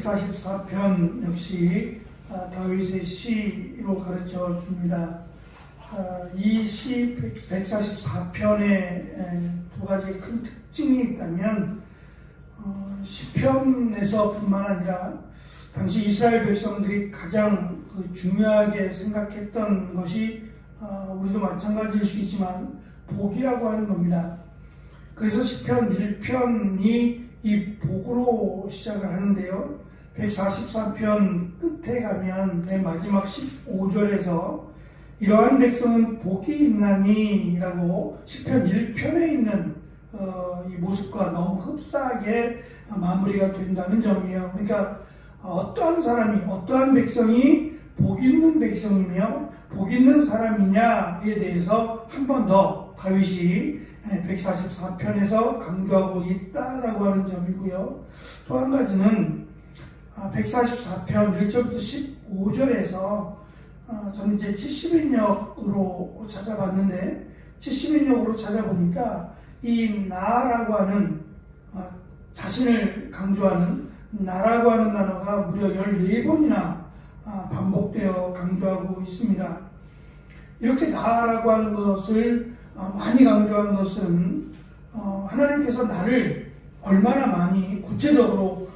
144편 역시 다윗의 시로 가르쳐 줍니다. 이 시 144편에 두 가지 큰 특징이 있다면 시편에서 뿐만 아니라 당시 이스라엘 백성들이 가장 중요하게 생각했던 것이 우리도 마찬가지일 수 있지만 복이라고 하는 겁니다. 그래서 시편 1편이 이 복으로 시작을 하는데요. 143편 끝에 가면 맨 마지막 15절에서 이러한 백성은 복이 있나니 라고 시편 1편에 있는 이 모습과 너무 흡사하게 마무리가 된다는 점이에요. 그러니까 어떠한 사람이, 어떠한 백성이 복 있는 백성이며 복 있는 사람이냐에 대해서 한 번 더 다윗이 144편에서 강조하고 있다라고 하는 점이고요. 또 한 가지는 144편 1절부터 15절에서 저는 이제 70인역으로 찾아봤는데 70인역으로 찾아보니까 이 나라고 하는 자신을 강조하는 나라고 하는 단어가 무려 14번이나 반복되어 강조하고 있습니다. 이렇게 나라고 하는 것을 많이 강조한 것은 하나님께서 나를 얼마나 많이 구체적으로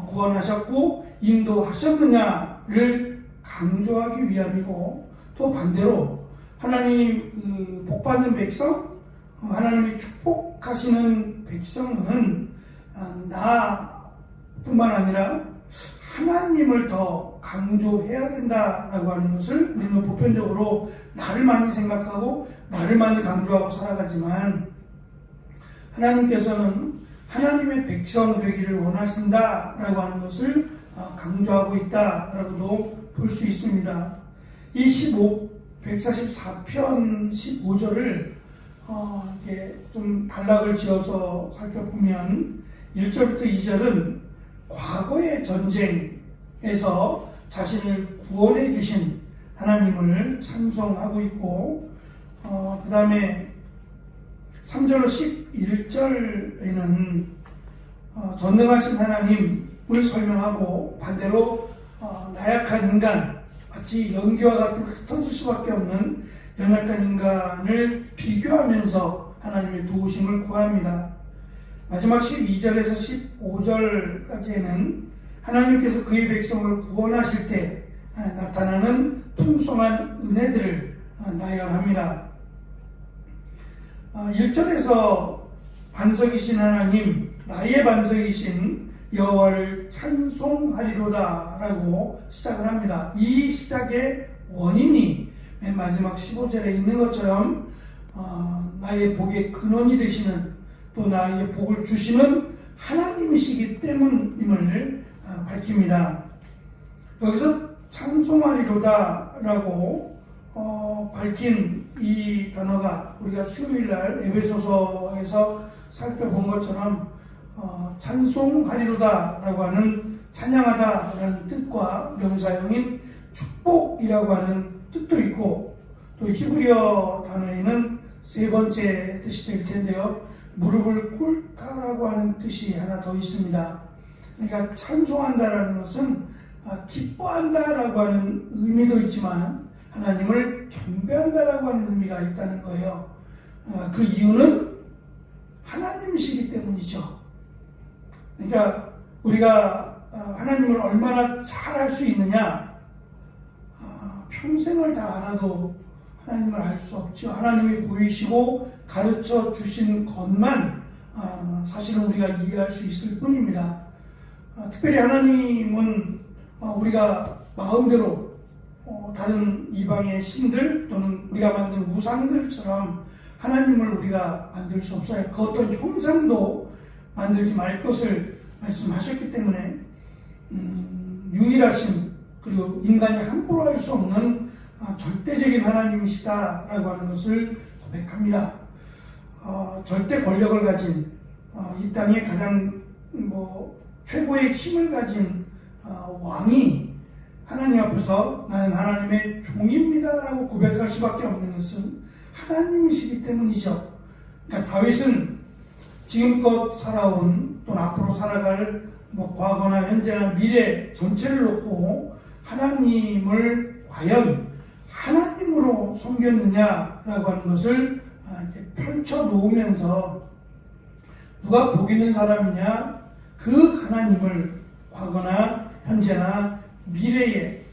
구원하셨고 인도하셨느냐를 강조하기 위함이고, 또 반대로 하나님 복받는 백성, 하나님이 축복하시는 백성은 나뿐만 아니라 하나님을 더 강조해야 된다라고 하는 것을 우리는 보편적으로 나를 많이 생각하고 나를 많이 강조하고 살아가지만, 하나님께서는 하나님의 백성 되기를 원하신다라고 하는 것을 강조하고 있다라고도 볼 수 있습니다. 이 144편 15절을 이렇게 좀 단락을 지어서 살펴보면 1절부터 2절은 과거의 전쟁에서 자신을 구원해 주신 하나님을 찬송하고 있고, 그 다음에 3절로 11절에는 전능하신 하나님을 설명하고, 반대로 나약한 인간, 마치 연기와 같은 흩어질 수밖에 없는 연약한 인간을 비교하면서 하나님의 도우심을 구합니다. 마지막 12절에서 15절까지는 하나님께서 그의 백성을 구원하실 때 나타나는 풍성한 은혜들을 나열합니다. 1절에서 반석이신 하나님, 나의 반석이신 여호와를 찬송하리로다 라고 시작을 합니다. 이 시작의 원인이 맨 마지막 15절에 있는 것처럼 나의 복의 근원이 되시는, 또 나의 복을 주시는 하나님이시기 때문임을 밝힙니다. 여기서 찬송하리로다 라고 밝힌 이 단어가 우리가 수요일날 에베소서에서 살펴본 것처럼 찬송하리로다 라고 하는 찬양하다 라는 뜻과 명사형인 축복이라고 하는 뜻도 있고, 또 히브리어 단어에는 세 번째 뜻이 될 텐데요, 무릎을 꿇다라고 하는 뜻이 하나 더 있습니다. 그러니까 찬송한다라는 것은 기뻐한다라고 하는 의미도 있지만 하나님을 경배한다라고 하는 의미가 있다는 거예요. 그 이유는 하나님이시기 때문이죠. 그러니까 우리가 하나님을 얼마나 잘 알 수 있느냐, 평생을 다 알아도 하나님을 알 수 없죠. 하나님이 보이시고 가르쳐 주신 것만 사실은 우리가 이해할 수 있을 뿐입니다. 특별히 하나님은 우리가 마음대로 다른 이방의 신들 또는 우리가 만든 우상들처럼 하나님을 우리가 만들 수 없어요. 그 어떤 형상도 만들지 말 것을 말씀하셨기 때문에 유일하신, 그리고 인간이 함부로 할 수 없는 절대적인 하나님이시다라고 하는 것을 고백합니다. 절대 권력을 가진 이 땅의 가장 최고의 힘을 가진 왕이 하나님 앞에서 나는 하나님의 종입니다라고 고백할 수밖에 없는 것은 하나님이시기 때문이죠. 그러니까 다윗은 지금껏 살아온 또는 앞으로 살아갈 뭐 과거나 현재나 미래 전체를 놓고 하나님을 과연 하나님으로 섬겼느냐라고 하는 것을 이렇게 펼쳐 놓으면서 누가 복 있는 사람이냐, 그 하나님을 과거나 현재나 미래에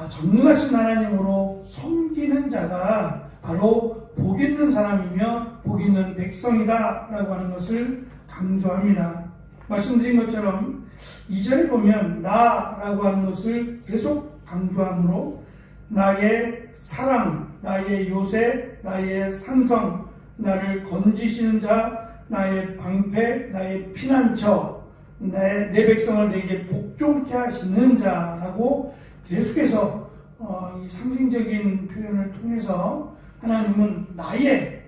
전능하신 하나님으로 섬기는 자가 바로 복 있는 사람이며 복 있는 백성이다 라고 하는 것을 강조합니다. 말씀드린 것처럼 2절에 보면 나라고 하는 것을 계속 강조하므로 나의 사랑, 나의 요새, 나의 산성, 나를 건지시는 자, 나의 방패, 나의 피난처, 내 백성을 내게 복종케 하시는 자라고 계속해서 이 상징적인 표현을 통해서 하나님은 나의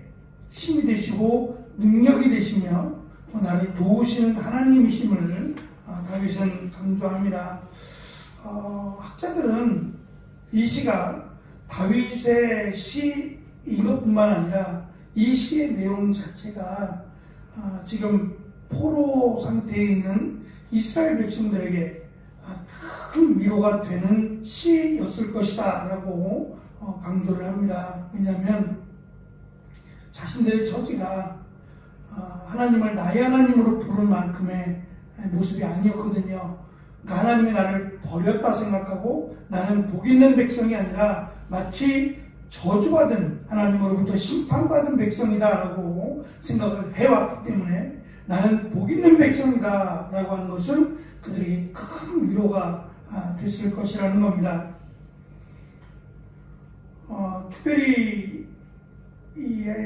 힘이 되시고 능력이 되시며 또 나를 도우시는 하나님이심을 다윗은 강조합니다. 학자들은 이 시가 다윗의 시인 것뿐만 아니라 이 시의 내용 자체가 지금 포로 상태에 있는 이스라엘 백성들에게 큰 위로가 되는 시였을 것이다 라고 강조를 합니다. 왜냐하면 자신들의 처지가 하나님을 나의 하나님으로 부른 만큼의 모습이 아니었거든요. 그러니까 하나님이 나를 버렸다 생각하고 나는 복 있는 백성이 아니라 마치 저주받은 하나님으로부터 심판받은 백성이다 라고 생각을 해왔기 때문에 나는 복 있는 백성이다 라고 하는 것은 그들에게 큰 위로가 됐을 것이라는 겁니다. 특별히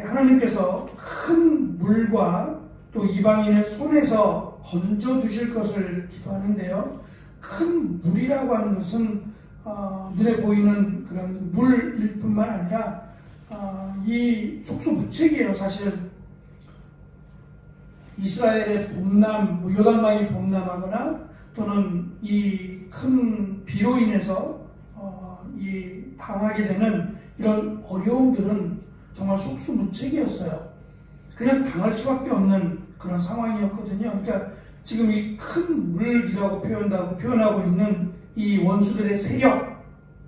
하나님께서 큰 물과 또 이방인의 손에서 건져주실 것을 기도하는데요. 큰 물이라고 하는 것은 눈에 보이는 그런 물일 뿐만 아니라 이 속수무책이에요. 사실은 이스라엘의 봄남, 요단강이 봄남하거나 또는 이 큰 비로 인해서 이 당하게 되는 이런 어려움들은 정말 속수무책이었어요. 그냥 당할 수밖에 없는 그런 상황이었거든요. 그러니까 지금 이 큰 물이라고 표현하고 있는 이 원수들의 세력,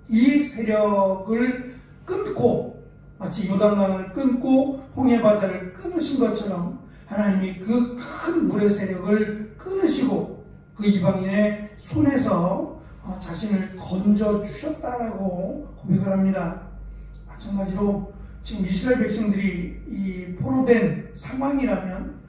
이 세력을 끊고 마치 요단강을 끊고 홍해바다를 끊으신 것처럼 하나님이 그 큰 물의 세력을 끊으시고 그 이방인의 손에서 자신을 건져주셨다라고 고백을 합니다. 마찬가지로 지금 이스라엘 백성들이 이 포로된 상황이라면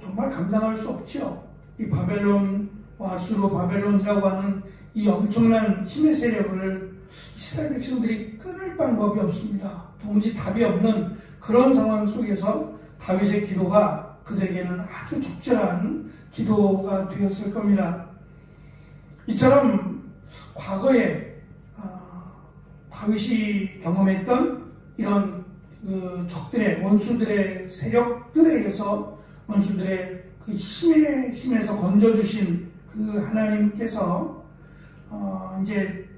정말 감당할 수 없죠. 이 바벨론과 아수르 바벨론이라고 하는 이 엄청난 힘의 세력을 이스라엘 백성들이 끊을 방법이 없습니다. 도무지 답이 없는 그런 상황 속에서 다윗의 기도가 그들에게는 아주 적절한 기도가 되었을 겁니다. 이처럼 과거에 다윗이 경험했던 이런 적들의 원수들의 세력들에 의해서 원수들의 그 힘에서 건져주신 그 하나님께서 이제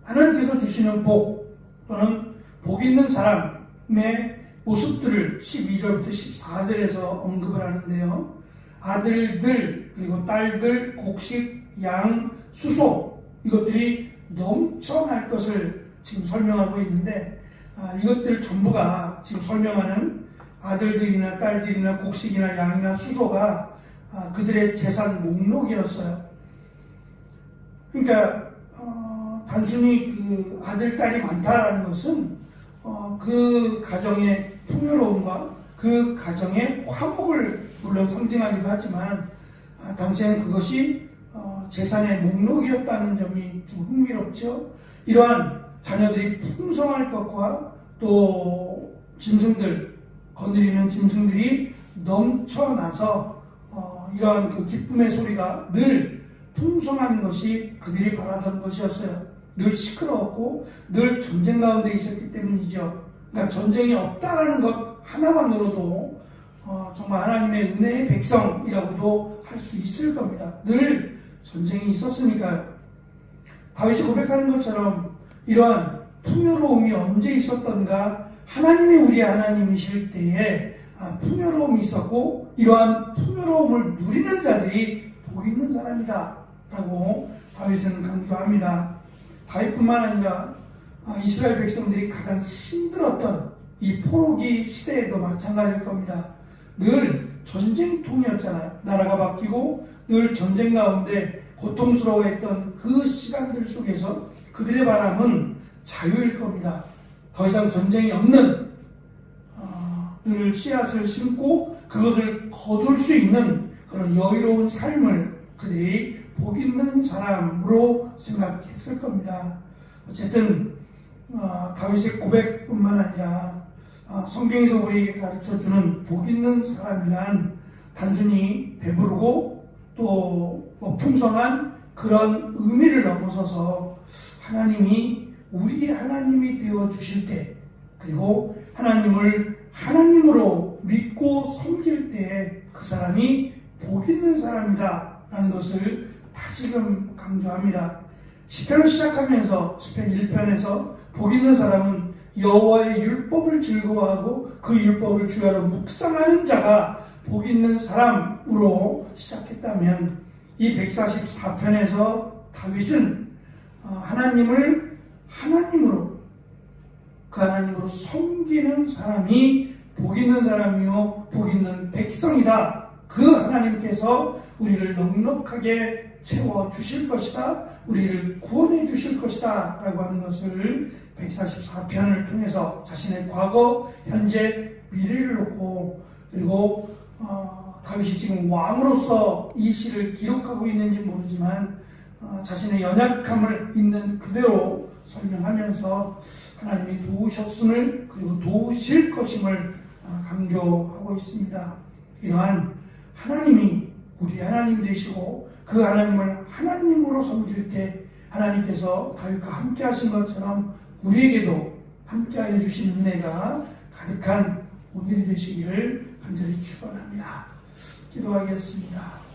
하나님께서 주시는 복 또는 복 있는 사람의 모습들을 12절부터 14절에서 언급을 하는데요. 아들들 그리고 딸들, 곡식, 양, 수소 이것들이 넘쳐날 것을 지금 설명하고 있는데 이것들 전부가 지금 설명하는 아들들이나 딸들이나 곡식이나 양이나 수소가 그들의 재산 목록이었어요. 그러니까 단순히 그 아들, 딸이 많다라는 것은 그 가정의 풍요로움과 그 가정의 화목을 물론 상징하기도 하지만 당시에는 그것이 재산의 목록이었다는 점이 좀 흥미롭죠. 이러한 자녀들이 풍성할 것과 또 짐승들, 거느리는 짐승들이 넘쳐나서 이러한 그 기쁨의 소리가 늘 풍성한 것이 그들이 바라던 것이었어요. 늘 시끄러웠고 늘 전쟁 가운데 있었기 때문이죠. 그러니까 전쟁이 없다라는 것 하나만으로도 정말 하나님의 은혜의 백성이라고도 할 수 있을 겁니다. 늘 전쟁이 있었으니까요. 다윗이 고백하는 것처럼 이러한 풍요로움이 언제 있었던가 하나님이 우리의 하나님이실 때에 풍요로움이 있었고 이러한 풍요로움을 누리는 자들이 복 있는 사람이다 라고 다윗은 강조합니다. 다윗뿐만 아니라 이스라엘 백성들이 가장 힘들었던 이 포로기 시대에도 마찬가지일 겁니다. 늘 전쟁통이었잖아요. 나라가 바뀌고 늘 전쟁 가운데 고통스러워했던 그 시간들 속에서 그들의 바람은 자유일 겁니다. 더 이상 전쟁이 없는 늘 씨앗을 심고 그것을 거둘 수 있는 그런 여유로운 삶을 그들이 복 있는 사람으로 생각했을 겁니다. 어쨌든 다윗의 고백뿐만 아니라 성경에서 우리에게 가르쳐주는 복 있는 사람이란 단순히 배부르고 또 풍성한 그런 의미를 넘어서서 하나님이 우리의 하나님이 되어주실 때 그리고 하나님을 하나님으로 믿고 섬길 때 그 사람이 복 있는 사람이다 라는 것을 다시금 강조합니다. 시편을 시작하면서 시편 1편에서 복 있는 사람은 여호와의 율법을 즐거워하고 그 율법을 주야로 묵상하는 자가 복 있는 사람으로 시작했다면 이 144편에서 다윗은 하나님을 하나님으로 그 하나님으로 섬기는 사람이 복 있는 사람이요 복 있는 백성이다. 그 하나님께서 우리를 넉넉하게 채워주실 것이다. 우리를 구원해 주실 것이다 라고 하는 것을 144편을 통해서 자신의 과거, 현재, 미래를 놓고 그리고 다윗이 지금 왕으로서 이 시를 기록하고 있는지 모르지만 자신의 연약함을 있는 그대로 설명하면서 하나님이 도우셨음을 그리고 도우실 것임을 강조하고 있습니다. 이러한 하나님이 우리 하나님 되시고 그 하나님을 하나님으로 섬길 때 하나님께서 다윗과 함께 하신 것처럼 우리에게도 함께하여 주신 은혜가 가득한 오늘이 되시기를 간절히 축원합니다. 기도하겠습니다.